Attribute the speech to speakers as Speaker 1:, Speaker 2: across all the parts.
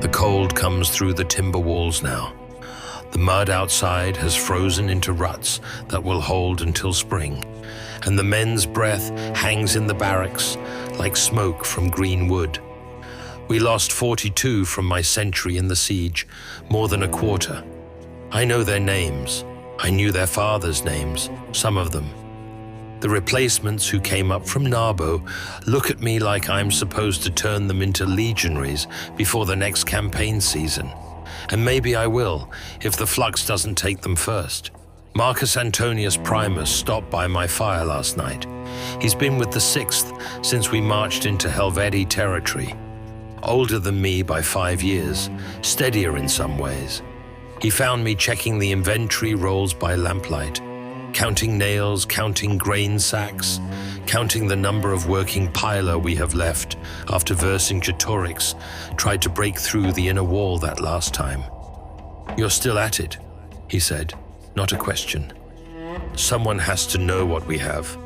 Speaker 1: The cold comes through the timber walls now. The mud outside has frozen into ruts that will hold until spring, and the men's breath hangs in the barracks like smoke from green wood. We lost 42 from my century in the siege, more than a quarter. I know their names. I knew their fathers' names, some of them. The replacements who came up from Narbo look at me like I'm supposed to turn them into legionaries before the next campaign season. And maybe I will, if the flux doesn't take them first. Marcus Antonius Primus stopped by my fire last night. He's been with the 6th since we marched into Helvetii territory. Older than me by 5 years, steadier in some ways. He found me checking the inventory rolls by lamplight, counting nails, counting grain sacks, counting the number of working piler we have left after Vercingetorix tried to break through the inner wall that last time. "You're still at it," he said, not a question. "Someone has to know what we have."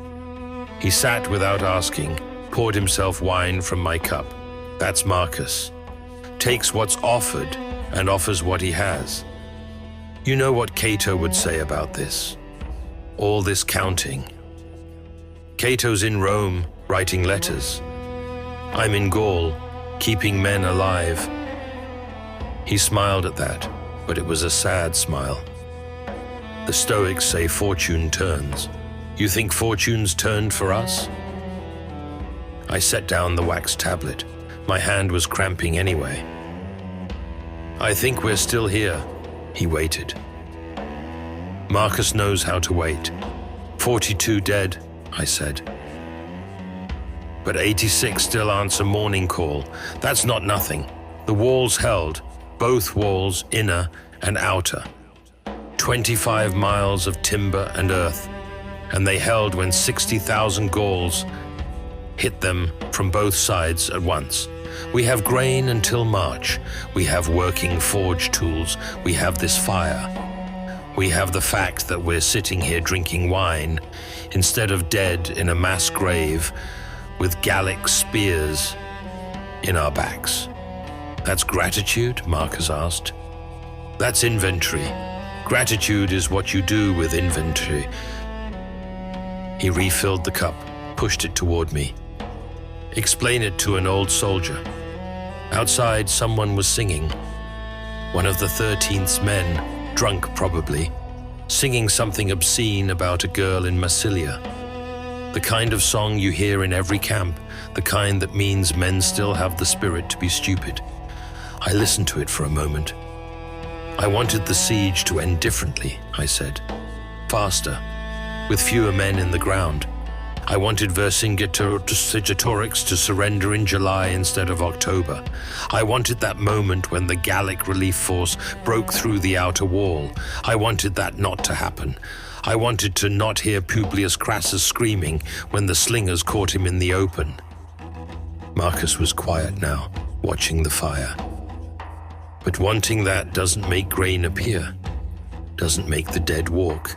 Speaker 1: He sat without asking, poured himself wine from my cup. That's Marcus. Takes what's offered and offers what he has. You know what Cato would say about this. All this counting. Cato's in Rome, writing letters. I'm in Gaul, keeping men alive. He smiled at that, but it was a sad smile. The Stoics say fortune turns. You think fortune's turned for us? I set down the wax tablet. My hand was cramping anyway. I think we're still here. He waited. Marcus knows how to wait. 42 dead, I said. But 86 still answer morning call. That's not nothing. The walls held, both walls, inner and outer. 25 miles of timber and earth, and they held when 60,000 Gauls hit them from both sides at once. We have grain until March. We have working forge tools. We have this fire. We have the fact that we're sitting here drinking wine instead of dead in a mass grave with Gallic spears in our backs. That's gratitude? Marcus asked. That's inventory. Gratitude is what you do with inventory. He refilled the cup, pushed it toward me. Explain it to an old soldier. Outside, someone was singing. One of the 13th's men, drunk probably, singing something obscene about a girl in Massilia. The kind of song you hear in every camp, the kind that means men still have the spirit to be stupid. I listened to it for a moment. I wanted the siege to end differently, I said. Faster, with fewer men in the ground. I wanted Vercingetorix to surrender in July instead of October. I wanted that moment when the Gallic relief force broke through the outer wall. I wanted that not to happen. I wanted to not hear Publius Crassus screaming when the slingers caught him in the open. Marcus was quiet now, watching the fire. But wanting that doesn't make grain appear, doesn't make the dead walk,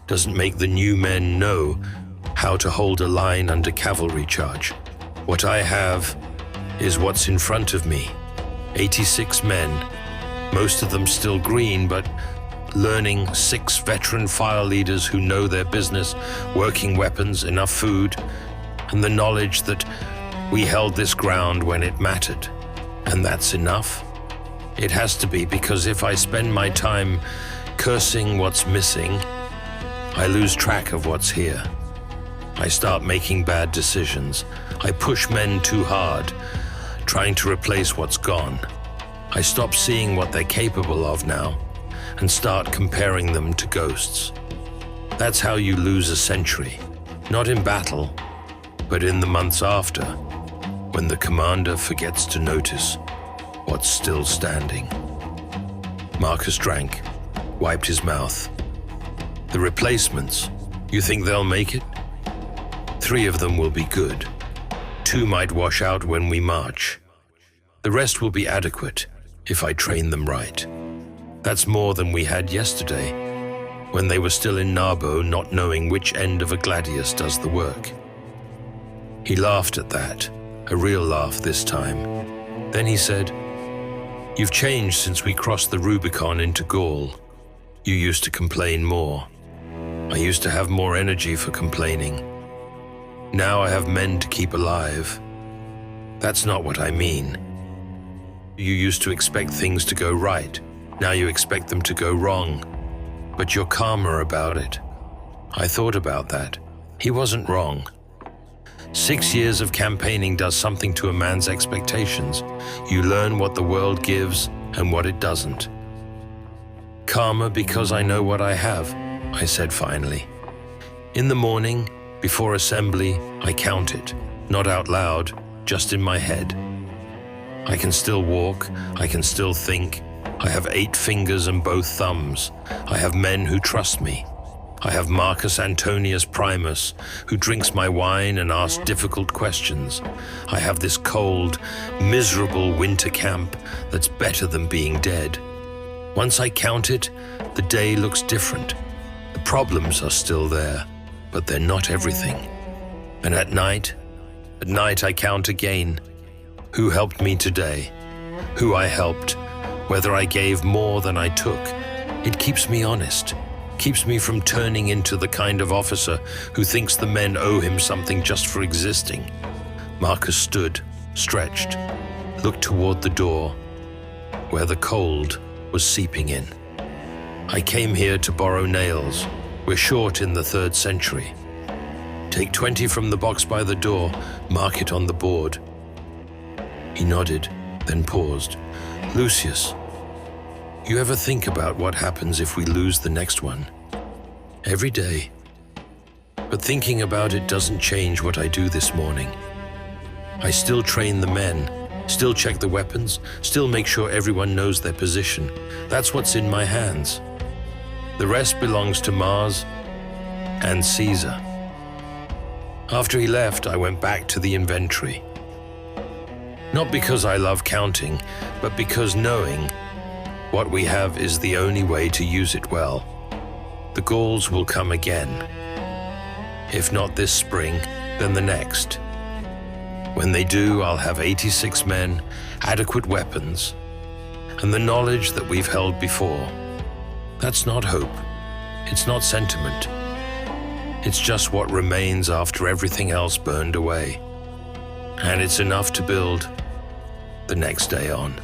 Speaker 1: doesn't make the new men know how to hold a line under cavalry charge. What I have is what's in front of me. 86 men, most of them still green, but learning, 6 veteran file leaders who know their business, working weapons, enough food, and the knowledge that we held this ground when it mattered. And that's enough? It has to be, because if I spend my time cursing what's missing, I lose track of what's here. I start making bad decisions. I push men too hard, trying to replace what's gone. I stop seeing what they're capable of now and start comparing them to ghosts. That's how you lose a century, not in battle, but in the months after, when the commander forgets to notice what's still standing. Marcus drank, wiped his mouth. The replacements, you think they'll make it? 3 of them will be good. 2 might wash out when we march. The rest will be adequate if I train them right. That's more than we had yesterday, when they were still in Narbo, not knowing which end of a gladius does the work. He laughed at that, a real laugh this time. Then he said, You've changed since we crossed the Rubicon into Gaul. You used to complain more. I used to have more energy for complaining. Now I have men to keep alive. That's not what I mean. You used to expect things to go right. Now you expect them to go wrong. But you're calmer about it. I thought about that. He wasn't wrong. 6 years of campaigning does something to a man's expectations. You learn what the world gives and what it doesn't. Calmer because I know what I have, I said finally. In the morning, before assembly, I count it, not out loud, just in my head. I can still walk, I can still think. I have 8 fingers and both thumbs. I have men who trust me. I have Marcus Antonius Primus, who drinks my wine and asks difficult questions. I have this cold, miserable winter camp that's better than being dead. Once I count it, the day looks different. The problems are still there, but they're not everything. And at night I count again. Who helped me today? Who I helped? Whether I gave more than I took? It keeps me honest. Keeps me from turning into the kind of officer who thinks the men owe him something just for existing. Marcus stood, stretched, looked toward the door, where the cold was seeping in. I came here to borrow nails. We're short in the 3rd century. Take 20 from the box by the door, mark it on the board. He nodded, then paused. Lucius, you ever think about what happens if we lose the next one? Every day. But thinking about it doesn't change what I do this morning. I still train the men, still check the weapons, still make sure everyone knows their position. That's what's in my hands. The rest belongs to Mars and Caesar. After he left, I went back to the inventory. Not because I love counting, but because knowing what we have is the only way to use it well. The Gauls will come again. If not this spring, then the next. When they do, I'll have 86 men, adequate weapons, and the knowledge that we've held before. That's not hope. It's not sentiment. It's just what remains after everything else burned away. And it's enough to build the next day on.